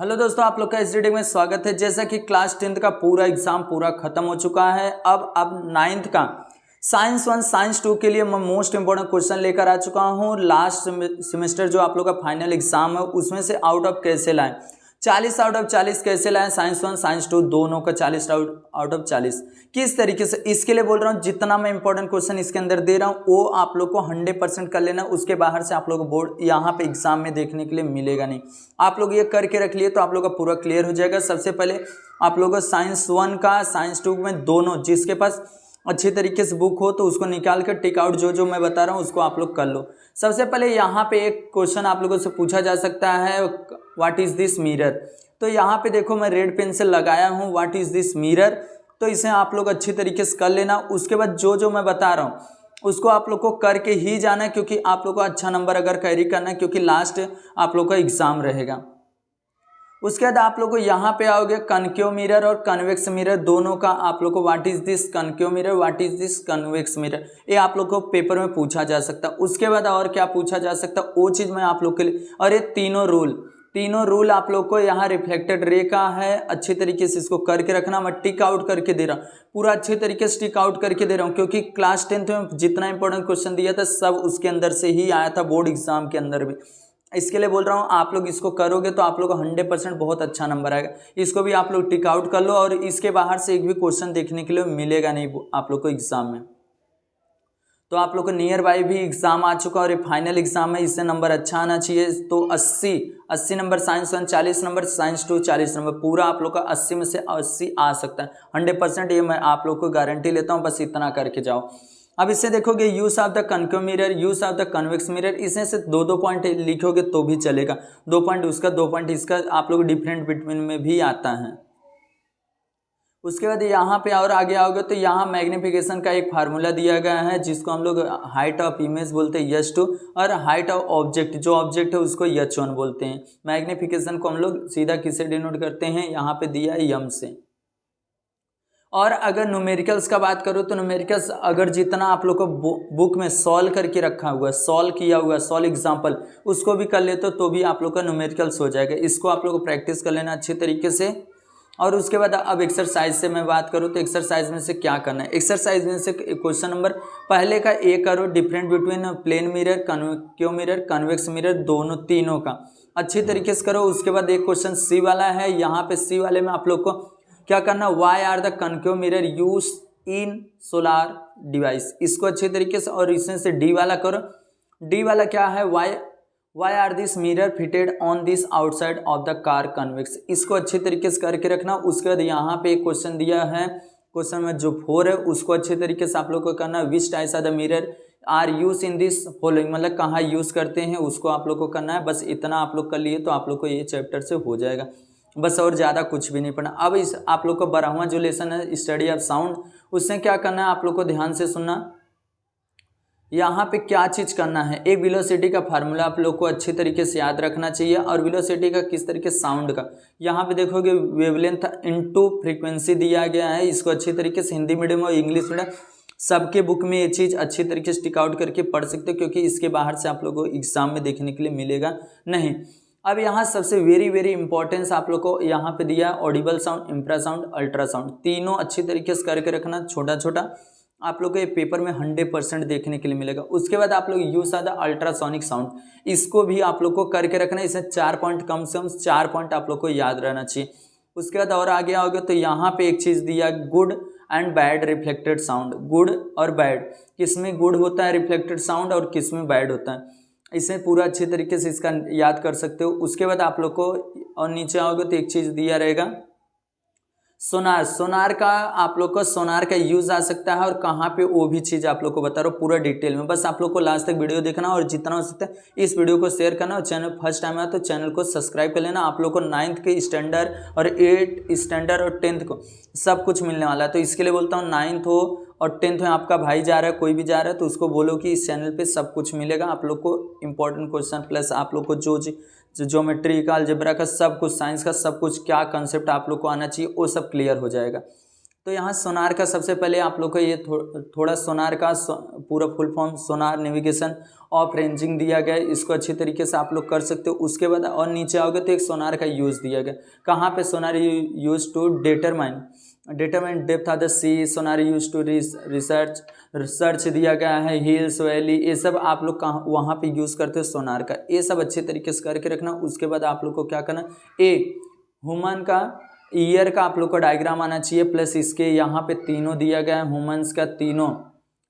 Hello दोस्तों, आप लोग का इस रीडिंग में स्वागत है। जैसा कि क्लास 10th का पूरा एग्जाम पूरा खत्म हो चुका है। अब 9th का साइंस 1 साइंस 2 के लिए मैं मोस्ट इंपोर्टेंट क्वेश्चन लेकर आ चुका हूँ। लास्ट सेमेस्टर जो आप लोग का फाइनल एग्जाम है उसमें से आउट ऑफ कैसे लाएं, 40 आउट ऑफ 40 कैसे लाएं, साइंस 1 साइंस 2 दोनों का 40 आउट ऑफ 40 किस तरीके से, इसके लिए बोल रहा हूँ। जितना मैं इंपॉर्टेंट क्वेश्चन इसके अंदर दे रहा हूँ वो आप लोग को 100% कर लेना। उसके बाहर से आप लोग को बोर्ड यहाँ पे एग्जाम में देखने के लिए मिलेगा नहीं। आप लोग ये करके रख लिए तो आप लोग का पूरा क्लियर हो जाएगा। सबसे पहले आप लोग को साइंस 1 का साइंस 2 में दोनों, जिसके पास अच्छी तरीके से बुक हो तो उसको निकाल कर टिक आउट जो मैं बता रहा हूँ उसको आप लोग कर लो। सबसे पहले यहाँ पे एक क्वेश्चन आप लोगों से पूछा जा सकता है, व्हाट इज दिस मिरर। तो यहाँ पे देखो मैं रेड पेन से लगाया हूँ व्हाट इज दिस मिरर, तो इसे आप लोग अच्छी तरीके से कर लेना। उसके बाद जो मैं बता रहा हूँ उसको आप लोग को करके ही जाना है, क्योंकि आप लोग को अच्छा नंबर अगर कैरी करना है, क्योंकि लास्ट आप लोग का एग्जाम रहेगा। उसके बाद आप लोग को यहाँ पे आओगे कनकेव मिरर और कन्वेक्स मिरर दोनों का आप लोग को what is this concave mirror, what is this convex mirror, ये आप लोग को पेपर में पूछा जा सकता है। उसके बाद और क्या पूछा जा सकता है वो चीज़ मैं आप लोग के लिए, और ये तीनों रूल आप लोग को यहाँ रिफ्लेक्टेड रे का है। अच्छी तरीके से इसको करके रखना। मैं टिक आउट करके दे रहा हूँ, पूरा अच्छे तरीके से टिक आउट करके दे रहा हूँ, क्योंकि क्लास 10th में जितना इंपॉर्टेंट क्वेश्चन दिया था सब उसके अंदर से ही आया था, बोर्ड एग्जाम के अंदर भी। इसके लिए बोल रहा हूँ आप लोग इसको करोगे तो आप लोग को 100% बहुत अच्छा नंबर आएगा। इसको भी आप लोग टिक आउट कर लो, और इसके बाहर से एक भी क्वेश्चन देखने के लिए मिलेगा नहीं आप लोग को एग्जाम में। तो आप लोग को नियर बाई भी एग्जाम आ चुका और ये फाइनल एग्जाम है, इससे नंबर अच्छा आना चाहिए। तो 80 number science 1, 40 number science 2, 40 number, पूरा आप लोग का 80 में से 80 आ सकता है 100%। ये मैं आप लोग को गारंटी लेता हूँ, बस इतना करके जाओ। अब इससे देखोगे use of the concave mirror, use of the convex mirror, इसमें से दो पॉइंट लिखोगे तो भी चलेगा। 2 पॉइंट उसका 2 पॉइंट इसका, आप लोग डिफरेंट बिटवीन में भी आता है। उसके बाद यहाँ पे और आगे आओगे तो यहाँ मैग्निफिकेशन का एक फार्मूला दिया गया है, जिसको हम लोग हाइट ऑफ इमेज बोलते हैं H2, और हाइट ऑफ ऑब्जेक्ट, जो ऑब्जेक्ट है उसको H1 बोलते हैं। मैग्निफिकेशन को हम लोग सीधा किससे डिनोट करते हैं, यहाँ पे दिया है m से। और अगर न्यूमेरिकल्स का बात करो तो न्यूमेरिकल्स अगर जितना आप लोग को बुक में सॉल्व करके रखा हुआ है, सॉल्व किया हुआ सॉल्व एग्जाम्पल, उसको भी कर लेते तो भी आप लोग का न्यूमेरिकल्स हो जाएगा। इसको आप लोग को प्रैक्टिस कर लेना अच्छे तरीके से। और उसके बाद अब एक्सरसाइज से मैं बात करूँ तो एक्सरसाइज में से क्या करना है। एक्सरसाइज में से क्वेश्चन नंबर पहले का ए करो, different between plane mirror, concave mirror, convex mirror, दोनों तीनों का अच्छी तरीके से करो। उसके बाद एक क्वेश्चन सी वाला है, यहाँ पे सी वाले में आप लोग को क्या करना, why are the concave mirror use in solar device, इसको अच्छे तरीके से। और इसमें से डी वाला करो। डी वाला क्या है, why are this mirror fitted on this outside of the car convex, इसको अच्छे तरीके से करके रखना। उसके बाद यहाँ पे एक क्वेश्चन दिया है, क्वेश्चन में जो 4 है उसको अच्छे तरीके से आप लोग को करना। Which types of the mirror are use in this following, मतलब कहाँ यूज करते हैं उसको आप लोग को करना है। बस इतना आप लोग कर लिए तो आप लोग को ये चैप्टर से हो जाएगा, बस और ज़्यादा कुछ भी नहीं पढ़ना। अब इस आप लोग को 12वां जो लेसन है स्टडी ऑफ साउंड, उससे क्या करना है आप लोग को ध्यान से सुनना। यहाँ पे क्या चीज़ करना है, एक वेलोसिटी का फार्मूला आप लोग को अच्छी तरीके से याद रखना चाहिए, और वेलोसिटी का किस तरीके साउंड का। यहाँ पे देखोगे वेवलेंथ इनटू फ्रीक्वेंसी दिया गया है, इसको अच्छी तरीके से हिंदी मीडियम और इंग्लिश मीडियम सबके बुक में ये चीज़ अच्छी तरीके से टिक आउट करके पढ़ सकते हो, क्योंकि इसके बाहर से आप लोग को एग्जाम में देखने के लिए मिलेगा नहीं। अब यहाँ सबसे वेरी इंपॉर्टेंस आप लोग को यहाँ पे दिया है ऑडिबल साउंड, इंफ्रासाउंड, अल्ट्रासाउंड, तीनों अच्छी तरीके से करके रखना। छोटा छोटा आप लोग को ये पेपर में 100% देखने के लिए मिलेगा। उसके बाद आप लोग use are the ultrasonic sound, इसको भी आप लोग को करके रखना। इसमें 4 पॉइंट कम से कम 4 पॉइंट आप लोग को याद रहना चाहिए। उसके बाद और आगे आओगे तो यहाँ पे एक चीज़ दिया, good and bad reflected sound. Good और बैड, किसमें गुड होता है रिफ्लेक्टेड साउंड और किसमें बैड होता है, इसे पूरा अच्छे तरीके से इसका याद कर सकते हो। उसके बाद आप लोग को और नीचे आओगे तो एक चीज़ दिया रहेगा सोनार। सोनार का आप लोग को सोनार का यूज आ सकता है और कहाँ पे वो भी चीज़ आप लोग को बता रहा हूँ पूरा डिटेल में। बस आप लोग को लास्ट तक वीडियो देखना और जितना हो सकता है इस वीडियो को शेयर करना, और चैनल फर्स्ट टाइम आया तो चैनल को सब्सक्राइब कर लेना। आप लोग को 9th के स्टैंडर्ड और 8th स्टैंडर्ड और 10th को सब कुछ मिलने वाला है। तो इसके लिए बोलता हूँ 9th हो और 10th में आपका भाई जा रहा है, कोई भी जा रहा है, तो उसको बोलो कि इस चैनल पे सब कुछ मिलेगा आप लोग को। इंपॉर्टेंट क्वेश्चन प्लस आप लोग को जो ज्योमेट्री का, अलजेब्रा का, सब कुछ, साइंस का सब कुछ, क्या कंसेप्ट आप लोग को आना चाहिए वो सब क्लियर हो जाएगा। तो तो यहाँ सोनार का सबसे पहले आप लोग को ये थोड़ा सोनार का पूरा full form Sonar navigation of ranging दिया गया है, इसको अच्छी तरीके से आप लोग कर सकते हो। उसके बाद और नीचे आओगे तो एक सोनार का यूज़ दिया गया, कहाँ पे sonar use to determine depth of the sea, sonar use to research दिया गया है, हिल्स वैली, ये सब आप लोग कहाँ वहाँ पे यूज़ करते हो सोनार का, ये सब अच्छे तरीके से करके रखना। उसके बाद आप लोग को क्या करना, ह्यूमन का ईयर का आप लोग को डायग्राम आना चाहिए, प्लस इसके यहाँ पे तीनों दिया गया है ह्यूमन्स का, तीनों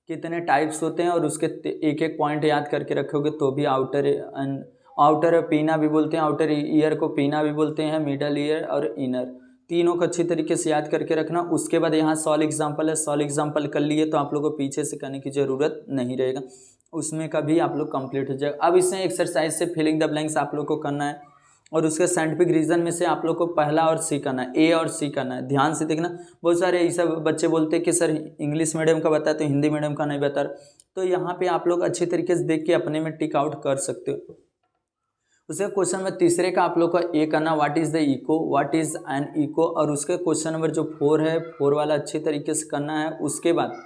कितने टाइप्स होते हैं और उसके एक एक पॉइंट याद करके रखोगे तो भी आउटर पीना भी बोलते हैं, आउटर ईयर को पीना भी बोलते हैं, मिडल ईयर और इनर, तीनों को अच्छी तरीके से याद करके रखना। उसके बाद यहाँ सॉल्व एग्जाम्पल है, सॉल्व एग्जाम्पल कर लिए तो आप लोग को पीछे से करने की ज़रूरत नहीं रहेगा, उसमें का भी आप लोग कंप्लीट हो जाएगा। अब इसमें एक्सरसाइज से फिलिंग द ब्लैंक्स आप लोग को करना है और उसके साइंटिफिक रीज़न में से आप लोग को पहला और सी करना है, ए और सी करना है। ध्यान से देखना, बहुत सारे ये सब बच्चे बोलते हैं कि सर इंग्लिश मीडियम का बताते हैं, हिंदी मीडियम का नहीं बता रहा, तो यहाँ पे आप लोग अच्छी तरीके से देख के अपने में टिक आउट कर सकते हो। उसके क्वेश्चन नंबर तीसरे का आप लोग का ए करना, what is the echo, what is an echo, और उसके क्वेश्चन नंबर जो 4 है 4 वाला अच्छी तरीके से करना है। उसके बाद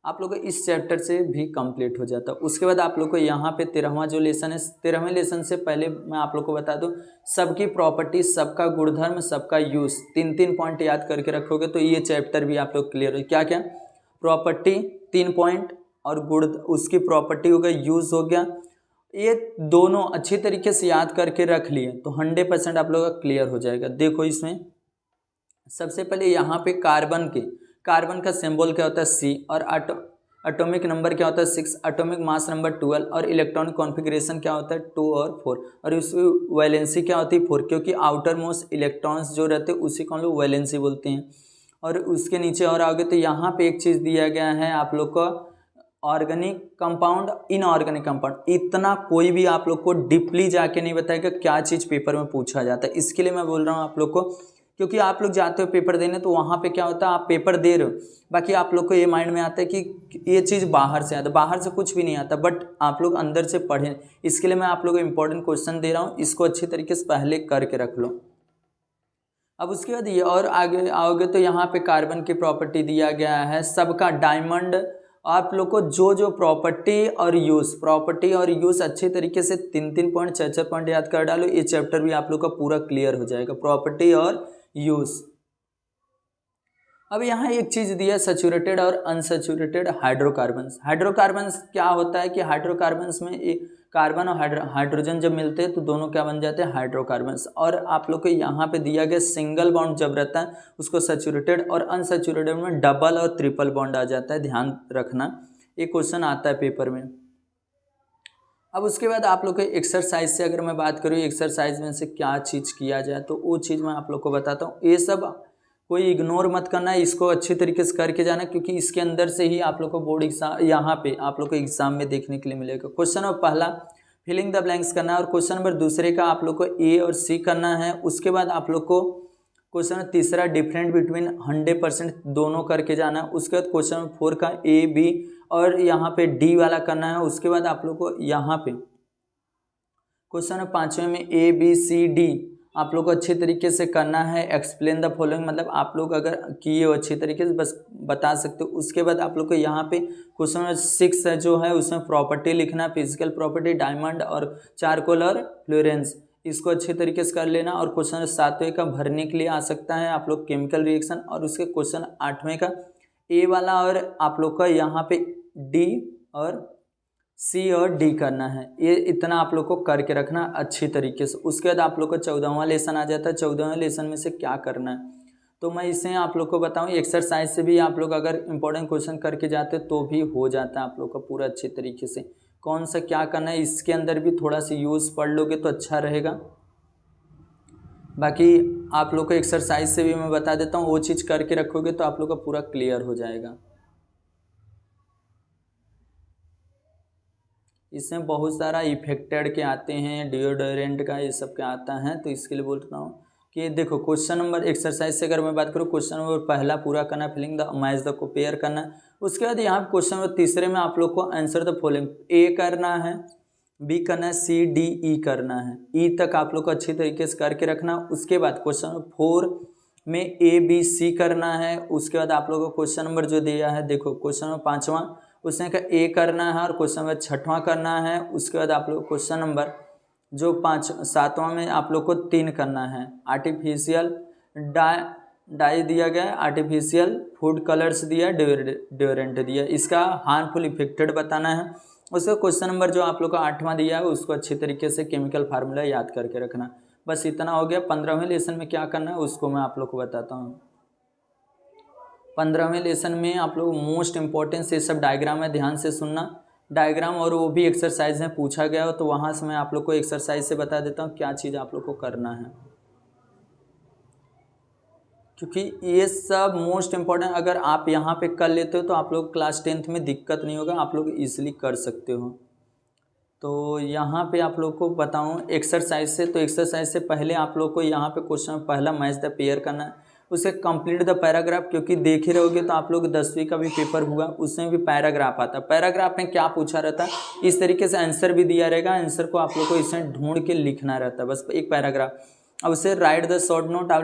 आप लोग को इस चैप्टर से भी कंप्लीट हो जाता है। उसके बाद आप लोग को यहाँ पे 13वां जो लेसन है, 13वें लेसन से पहले मैं आप लोग को बता दूं, सबकी प्रॉपर्टी, सबका गुणधर्म, सबका यूज़, 3 पॉइंट याद करके रखोगे तो ये चैप्टर भी आप लोग क्लियर हो। क्या क्या प्रॉपर्टी 3 पॉइंट और गुण, उसकी प्रॉपर्टी हो गया, यूज़ हो गया, ये दोनों अच्छी तरीके से याद करके रख लिए तो 100% आप लोग का क्लियर हो जाएगा। देखो इसमें सबसे पहले यहाँ पे कार्बन का सिंबल क्या होता है सी, और एटॉमिक नंबर क्या होता है 6, एटॉमिक मास नंबर 12, और इलेक्ट्रॉनिक कॉन्फ़िगरेशन क्या होता है 2 और 4, और उसकी वैलेंसी क्या होती है 4, क्योंकि आउटर मोस्ट इलेक्ट्रॉन्स जो रहते हैं उसी को हम लोग वैलेंसी बोलते हैं। और उसके नीचे और आओगे तो यहाँ पे एक चीज़ दिया गया है आप लोग को, ऑर्गेनिक कंपाउंड, इनऑर्गेनिक कंपाउंड। इतना कोई भी आप लोग को डीपली जाके नहीं बताएगा क्या चीज़ पेपर में पूछा जाता है, इसके लिए मैं बोल रहा हूँ आप लोग को, क्योंकि आप लोग जाते हो पेपर देने तो वहाँ पे क्या होता है, आप पेपर दे रहे हो, बाकी आप लोग को ये माइंड में आता है कि ये चीज़ बाहर से आता है, बाहर से कुछ भी नहीं आता, बट आप लोग अंदर से पढ़ें। इसके लिए मैं आप लोग को इंपॉर्टेंट क्वेश्चन दे रहा हूँ, इसको अच्छी तरीके से पहले करके रख लो। अब उसके बाद ये और आगे आओगे तो यहाँ पे कार्बन की प्रॉपर्टी दिया गया है, सबका डायमंड, आप लोग को जो प्रॉपर्टी और यूज़ अच्छे तरीके से 3 पॉइंट 4 पॉइंट याद कर डालो, ये चैप्टर भी आप लोग का पूरा क्लियर हो जाएगा, प्रॉपर्टी और यूज़। अब यहाँ एक चीज़ दिया, सैचुरेटेड और अनसैचुरेटेड हाइड्रोकार्बन्स क्या होता है कि हाइड्रोकार्बन्स में एक कार्बन और हाइड्रोजन जब मिलते हैं तो दोनों क्या बन जाते हैं हाइड्रोकार्बन्स। और आप लोग को यहाँ पे दिया गया सिंगल बॉन्ड जब रहता है उसको सैचुरेटेड, और अनसैचुरेटेड में डबल और ट्रिपल बॉन्ड आ जाता है, ध्यान रखना, ये क्वेश्चन आता है पेपर में। अब उसके बाद आप लोग के एक्सरसाइज से अगर मैं बात करूँ, एक्सरसाइज में से क्या चीज़ किया जाए तो वो चीज़ मैं आप लोग को बताता हूँ। ये सब कोई इग्नोर मत करना है, इसको अच्छी तरीके से करके जाना, क्योंकि इसके अंदर से ही आप लोग को बोर्ड एग्जाम यहाँ पे आप लोग को एग्जाम में देखने के लिए मिलेगा। क्वेश्चन नंबर पहला फिलिंग द ब्लैंक्स करना है, और क्वेश्चन नंबर दूसरे का आप लोग को ए और सी करना है। उसके बाद आप लोग को क्वेश्चन नंबर तीसरा डिफरेंट बिटवीन 100% दोनों करके जाना है। उसके बाद क्वेश्चन नंबर 4 का ए बी और यहाँ पे डी वाला करना है। उसके बाद आप लोग को यहाँ पे क्वेश्चन नंबर 5वें में ए बी सी डी आप लोग को अच्छे तरीके से करना है। एक्सप्लेन द फॉलोइंग, मतलब आप लोग अगर किए हो अच्छी तरीके से बस बता सकते हो। उसके बाद आप लोग को यहाँ पे क्वेश्चन नंबर 6 जो है उसमें प्रॉपर्टी लिखना, फिजिकल प्रॉपर्टी, डायमंड और चारकोल और फ्लोरेंस, इसको अच्छे तरीके से कर लेना। और क्वेश्चन नंबर 7वें का भरने के लिए आ सकता है आप लोग केमिकल रिएक्शन, और उसके क्वेश्चन 8वें का ए वाला, और आप लोग का यहाँ पे डी और सी और डी करना है। ये इतना आप लोग को करके रखना अच्छी तरीके से। उसके बाद आप लोग को 14वां लेसन आ जाता है। 14वें लेसन में से क्या करना है तो मैं इसे आप लोग को बताऊं। एक्सरसाइज से भी आप लोग अगर इंपॉर्टेंट क्वेश्चन करके जाते तो भी हो जाता है आप लोग का पूरा अच्छे तरीके से। कौन सा क्या करना है इसके अंदर भी थोड़ा सा यूज़ पढ़ लोगे तो अच्छा रहेगा। बाकी आप लोग को एक्सरसाइज से भी मैं बता देता हूँ, वो चीज़ करके रखोगे तो आप लोग का पूरा क्लियर हो जाएगा। इसमें बहुत सारा इफेक्टेड के आते हैं, डिओडोरेंट का ये सब के आता है, तो इसके लिए बोलता हूँ कि देखो क्वेश्चन नंबर एक्सरसाइज से अगर मैं बात करूँ, क्वेश्चन नंबर पहला पूरा करना, filling the match the compare करना। उसके बाद यहाँ क्वेश्चन नंबर तीसरे में आप लोग को आंसर द फॉलोइंग, ए करना है, बी करना है, सी डी ई करना है, ई तक आप लोग को अच्छी तरीके से करके रखना। उसके बाद क्वेश्चन नंबर 4 में ए बी सी करना है। उसके बाद आप लोगों को क्वेश्चन नंबर जो दिया है, देखो क्वेश्चन नंबर 5वां उसने कहा ए करना है और क्वेश्चन नंबर 6वां करना है। उसके बाद आप लोग क्वेश्चन नंबर जो 7वां में आप लोग को 3 करना है। आर्टिफिशियल डाई दिया गया है, आर्टिफिशियल फूड कलर्स दिया, ड्यूरेंट दिया, इसका हार्मफुल इफेक्टेड बताना है। उसका क्वेश्चन नंबर जो आप लोग को 8वां दिया है उसको अच्छी तरीके से केमिकल फार्मूला याद करके रखना। बस इतना हो गया। 15वें लेसन में क्या करना है उसको मैं आप लोग को बताता हूँ। 15वें लेसन में आप लोग मोस्ट इंपॉर्टेंट ये सब डायग्राम है, ध्यान से सुनना डायग्राम, और वो भी एक्सरसाइज में पूछा गया हो तो वहाँ से मैं आप लोग को एक्सरसाइज से बता देता हूँ क्या चीज़ आप लोग को करना है, क्योंकि ये सब मोस्ट इम्पॉर्टेंट अगर आप यहाँ पे कर लेते हो तो आप लोग क्लास 10th में दिक्कत नहीं होगा, आप लोग इजीली कर सकते हो। तो यहाँ पे आप लोग को बताऊँ एक्सरसाइज से, तो एक्सरसाइज से पहले आप लोग को यहाँ पे क्वेश्चन पहला मैच द पेयर करना है, उसे कंप्लीट द पैराग्राफ, क्योंकि देख ही रहोगे तो आप लोग 10वीं का भी पेपर हुआ उसमें भी पैराग्राफ आता है। पैराग्राफ में क्या पूछा रहता है इस तरीके से आंसर भी दिया रहेगा, आंसर को आप लोग को इसमें ढूंढ के लिखना रहता है, बस एक पैराग्राफ। अब उसे राइट द शॉर्ट नोट आप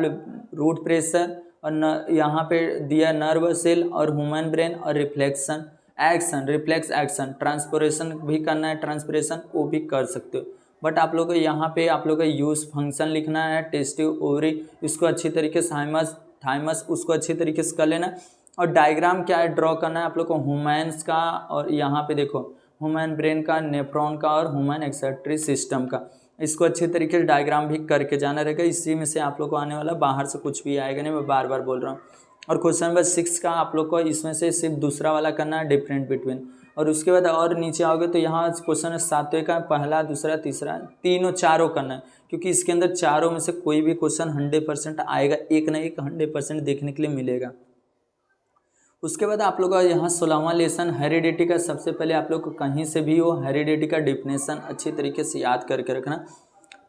रूट प्रेशर और यहाँ पे दिया नर्व सेल और ह्यूमन ब्रेन और reflection action, reflex action, transportation भी करना है, ट्रांसपोरेशन वो भी कर सकते हो। बट आप लोग को यहाँ पे आप लोग का यूज फंक्शन लिखना है, टेस्टिव ओवरी इसको अच्छी तरीके से थाइमस उसको अच्छी तरीके से कर लेना। और डायग्राम क्या है ड्रॉ करना है आप लोग को ह्यूमन्स का, और यहाँ पे देखो ह्यूमन ब्रेन का, नेफ्रॉन का और ह्यूमन एक्सक्रीटरी सिस्टम का, इसको अच्छी तरीके से डायग्राम भी करके जाना रहेगा। इसी में से आप लोग को आने वाला, बाहर से कुछ भी आएगा नहीं, मैं बार बार बोल रहा हूँ। और क्वेश्चन नंबर 6 का आप लोग को इसमें से सिर्फ दूसरा वाला करना है, डिफरेंट बिटवीन। और उसके बाद और नीचे आओगे तो यहाँ क्वेश्चन 7वें का पहला दूसरा तीसरा तीनों चारों करना है, क्योंकि इसके अंदर चारों में से कोई भी क्वेश्चन 100% आएगा, एक ना एक 100% देखने के लिए मिलेगा। उसके बाद आप लोग का यहाँ 16वां लेसन हेरिडिटी का, सबसे पहले आप लोग को कहीं से भी वो हेरिडिटी का डिफिनेशन अच्छी तरीके से याद करके रखना,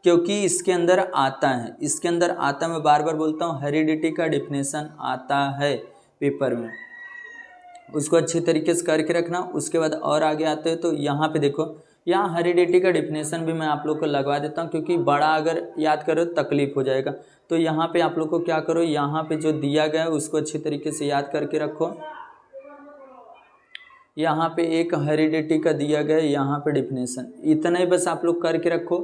क्योंकि इसके अंदर आता है, इसके अंदर आता है, मैं बार बार बोलता हूँ हेरिडिटी का डिफिनेशन आता है पेपर में, उसको अच्छी तरीके से करके रखना। उसके बाद और आगे आते हैं तो यहाँ पे देखो, यहाँ हेरिडिटी का डिफिनेशन भी मैं आप लोग को लगवा देता हूँ, क्योंकि बड़ा अगर याद करो तकलीफ हो जाएगा। तो यहाँ पे आप लोग को क्या करो, यहाँ पे जो दिया गया है उसको अच्छी तरीके से याद करके रखो। यहाँ पे एक हेरिडिटी का दिया गया है, यहाँ पे डिफिनेशन, इतना ही बस आप लोग करके रखो।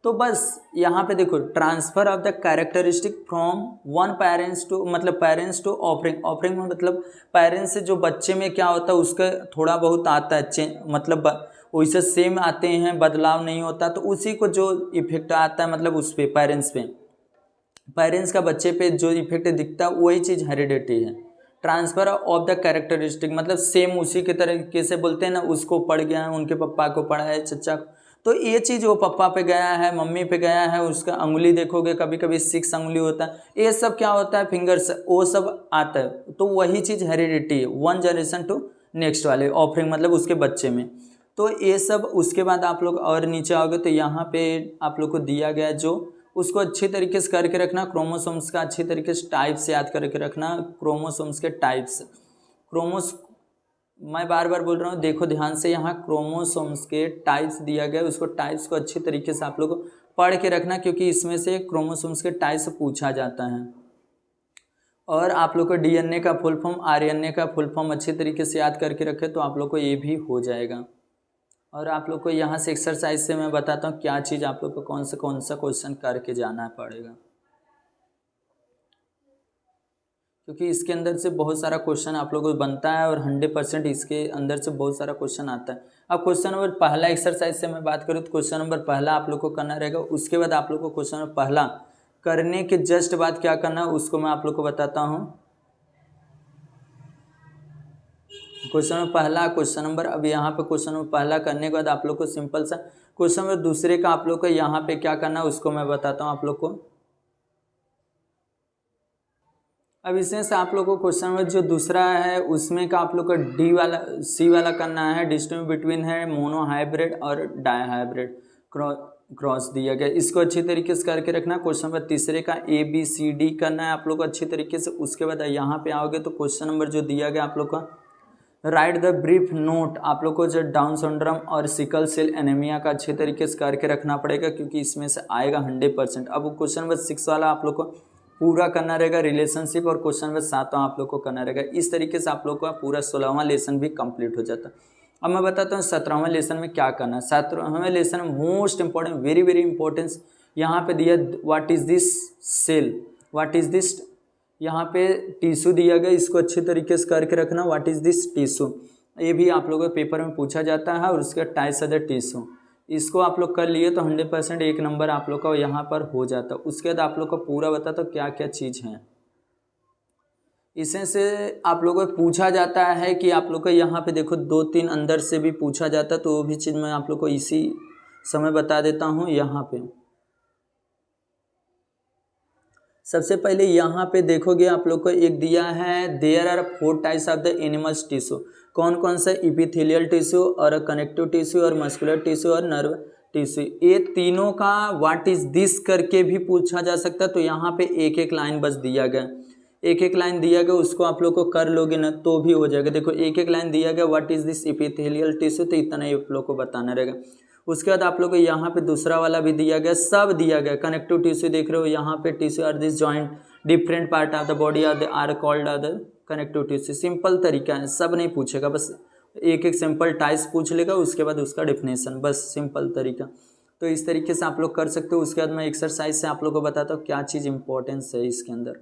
तो बस यहाँ पे देखो transfer of the characteristic from one parents to, मतलब पेरेंट्स टू ऑफरिंग, ऑफरिंग में मतलब पेरेंट्स से जो बच्चे में क्या होता है उसका थोड़ा बहुत आता है मतलब वैसे सेम आते हैं, बदलाव नहीं होता, तो उसी को जो इफेक्ट आता है मतलब उस पे पेरेंट्स पे, पेरेंट्स का बच्चे पे जो इफेक्ट दिखता है वही चीज़ हेरिडिटी है। ट्रांसफर ऑफ द कैरेक्टरिस्टिक मतलब सेम उसी के तरीके से बोलते हैं ना, उसको पड़ गया है, उनके पापा को पड़ा है, चचा को, तो ये चीज़ वो पापा पे गया है, मम्मी पे गया है, उसका अंगुली देखोगे कभी कभी 6 अंगुली होता है, ये सब क्या होता है फिंगर्स, वो सब आता है, तो वही चीज़ हेरिडिटी है, वन जनरेशन टू नेक्स्ट वाले, ऑफरिंग मतलब उसके बच्चे में। तो ये सब उसके बाद आप लोग और नीचे आओगे तो यहाँ पे आप लोग को दिया गया जो उसको अच्छी तरीके से करके रखना, क्रोमोसोम्स का अच्छी तरीके से टाइप्स याद करके रखना, क्रोमोसोम्स के टाइप्स, मैं बार बार बोल रहा हूँ, देखो ध्यान से, यहाँ क्रोमोसोम्स के टाइप्स दिया गया, उसको टाइप्स को अच्छी तरीके से आप लोग को पढ़ के रखना, क्योंकि इसमें से क्रोमोसोम्स के टाइप्स पूछा जाता है। और आप लोग को डीएनए का फुल फॉर्म, आरएनए का फुल फॉर्म अच्छी तरीके से याद करके रखे तो आप लोग को ये भी हो जाएगा। और आप लोग को यहाँ से एक्सरसाइज से मैं बताता हूँ क्या चीज़ आप लोग को कौन सा क्वेश्चन करके जाना पड़ेगा, क्योंकि इसके अंदर से बहुत सारा क्वेश्चन आप लोगों को बनता है और 100% इसके अंदर से बहुत सारा क्वेश्चन आता है। अब क्वेश्चन नंबर पहला एक्सरसाइज से मैं बात करूँ तो क्वेश्चन नंबर पहला आप लोग को करना रहेगा। उसके बाद आप लोग को क्वेश्चन नंबर पहला करने के जस्ट बाद क्या करना है उसको मैं आप लोग को बताता हूँ। क्वेश्चन नंबर पहला, क्वेश्चन नंबर, अब यहाँ पे क्वेश्चन नंबर पहला करने के बाद आप लोग को सिंपल सा क्वेश्चन नंबर दूसरे का आप लोग को यहाँ पे क्या करना है उसको मैं बताता हूँ आप लोग को। अब इसमें से आप लोग को क्वेश्चन नंबर जो दूसरा है उसमें का आप लोग को डी वाला सी वाला करना है, डिस्टिंग्विश बिटवीन है मोनो हाइब्रिड और डाई हाइब्रिड क्रॉस दिया गया, इसको अच्छी तरीके से करके रखना। क्वेश्चन नंबर तीसरे का ABCD करना है आप लोग को अच्छी तरीके से। उसके बाद यहाँ पे आओगे तो क्वेश्चन नंबर जो दिया गया आप लोग का राइट द ब्रीफ नोट, आप लोग को जो डाउन सिंड्रोम और सिकल सेल एनीमिया का अच्छे तरीके से करके रखना पड़ेगा, क्योंकि इसमें से आएगा 100%। अब क्वेश्चन नंबर 6 वाला आप लोग को पूरा करना रहेगा रिलेशनशिप, और क्वेश्चन नंबर 7 आप लोग को करना रहेगा। इस तरीके से आप लोग का पूरा 16वां लेसन भी कंप्लीट हो जाता। अब मैं बताता हूँ 17वें लेसन में क्या करना है। 17वें लेसन में most important, very very importance यहाँ पे दिया, what is this cell, what is this, यहाँ पे टिश्यू दिया गया, इसको अच्छी तरीके से करके रखना, व्हाट इज दिस टिश्यू, ये भी आप लोगों के पेपर में पूछा जाता है। और उसके टाइप्स अदर टिश्यू, इसको आप लोग कर लिए तो 100% 1 नंबर आप लोग का यहाँ पर हो जाता। उसके बाद आप लोग का पूरा बता तो क्या क्या चीज़ है, इसमें से आप लोगों को पूछा जाता है कि आप लोग को यहाँ पे देखो 2-3 अंदर से भी पूछा जाता है, तो वो भी चीज़ मैं आप लोग को इसी समय बता देता हूँ। यहाँ पे सबसे पहले यहाँ पे देखोगे आप लोग को एक दिया है, there are 4 types of the animals tissue. कौन कौन सा, इपिथेलियल टिश्यू और कनेक्टिव टिश्यू और मस्कुलर टिश्यू और नर्व टिश्यू, ये तीनों का व्हाट इज दिस करके भी पूछा जा सकता है। तो यहाँ पे एक एक लाइन बस दिया गया, एक एक लाइन दिया गया, उसको आप लोग को कर लोगे ना तो भी हो जाएगा। देखो एक एक लाइन दिया गया, what is this epithelial tissue, तो इतना ही आप लोग को बताना रहेगा। उसके बाद आप लोग को यहाँ पे दूसरा वाला भी दिया गया, सब दिया गया। कनेक्टिव टिश्यू देख रहे हो, यहाँ पे tissue are this joint different part of the body are called the connective tissue. Simple तरीका है, सब नहीं पूछेगा, बस एक एक सिंपल टाइप्स पूछ लेगा, उसके बाद उसका डेफिनेशन, बस सिंपल तरीका। तो इस तरीके से आप लोग कर सकते हो। उसके बाद मैं एक्सरसाइज से आप लोग को बताता हूँ क्या चीज़ इंपॉर्टेंस है इसके अंदर।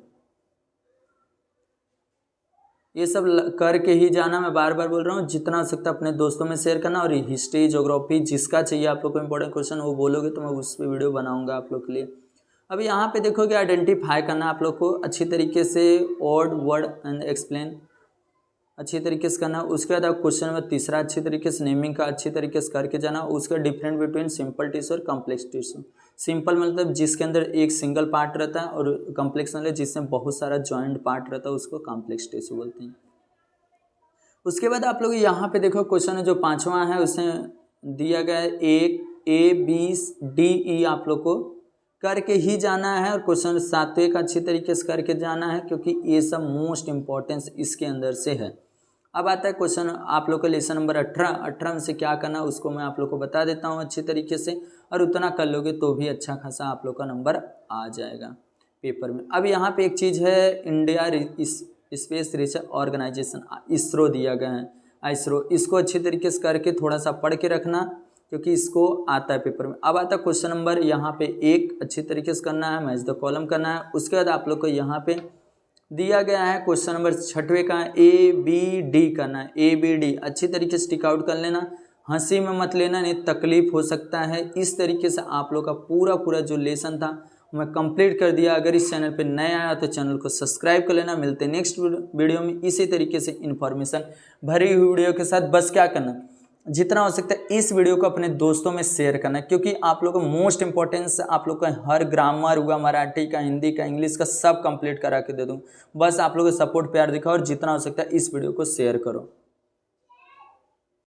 ये सब करके ही जाना, मैं बार बार बोल रहा हूँ, जितना हो सकता है अपने दोस्तों में शेयर करना। और हिस्ट्री ज्योग्राफी जिसका चाहिए आप लोग को इंपॉर्टेंट क्वेश्चन वो बोलोगे तो मैं उस पर वीडियो बनाऊंगा आप लोग के लिए। अब यहाँ पे देखोगे आइडेंटिफाई करना आप लोग को अच्छी तरीके से, ऑड वर्ड एंड एक्सप्लेन अच्छी तरीके से करना। उसके बाद आप क्वेश्चन नंबर 3 अच्छी तरीके से नेमिंग का अच्छी तरीके से करके जाना। उसका डिफरेंट बिटवीन सिंपल टिश्यू और कॉम्प्लेक्स टिश्यू। सिंपल मतलब जिसके अंदर एक सिंगल पार्ट रहता है, और कॉम्प्लेक्स मतलब जिसमें बहुत सारा जॉइंट पार्ट रहता है, उसको कॉम्प्लेक्स टिश्यू बोलते हैं। उसके बाद आप लोग यहाँ पे देखो क्वेश्चन जो 5वां है उसमें दिया गया है ABCDE, आप लोग को करके ही जाना है। और क्वेश्चन 7वें का अच्छी तरीके से करके जाना है, क्योंकि ये सब मोस्ट इम्पॉर्टेंस इसके अंदर से है। अब आता है क्वेश्चन आप लोग का लेसन नंबर 18 में से क्या करना उसको मैं आप लोग को बता देता हूँ अच्छी तरीके से, और उतना कर लोगे तो भी अच्छा खासा आप लोग का नंबर आ जाएगा पेपर में। अब यहाँ पे एक चीज़ है, India space research organisation ISRO दिया गया है, इसरो, इसको अच्छी तरीके से करके थोड़ा सा पढ़ के रखना, क्योंकि इसको आता है पेपर में। अब आता है क्वेश्चन नंबर यहाँ पे 1 अच्छी तरीके से करना है, मैच द कॉलम करना है। उसके बाद आप लोग को यहाँ पे दिया गया है क्वेश्चन नंबर 6वें का ABD करना है। ABD अच्छी तरीके से टिक आउट कर लेना, हंसी में मत लेना, नहीं तकलीफ हो सकता है। इस तरीके से आप लोग का पूरा जो लेसन था मैं कंप्लीट कर दिया। अगर इस चैनल पे नए आया तो चैनल को सब्सक्राइब कर लेना। मिलते हैं नेक्स्ट वीडियो में इसी तरीके से इन्फॉर्मेशन भरी हुई वीडियो के साथ। बस क्या करना, जितना हो सकता है इस वीडियो को अपने दोस्तों में शेयर करना, क्योंकि आप लोग को मोस्ट इंपॉर्टेंस आप लोग का हर ग्रामर हुआ, मराठी का, हिंदी का, इंग्लिश का सब कंप्लीट करा के दे दूँ। बस आप लोग को सपोर्ट प्यार दिखाओ, और जितना हो सकता है इस वीडियो को शेयर करो।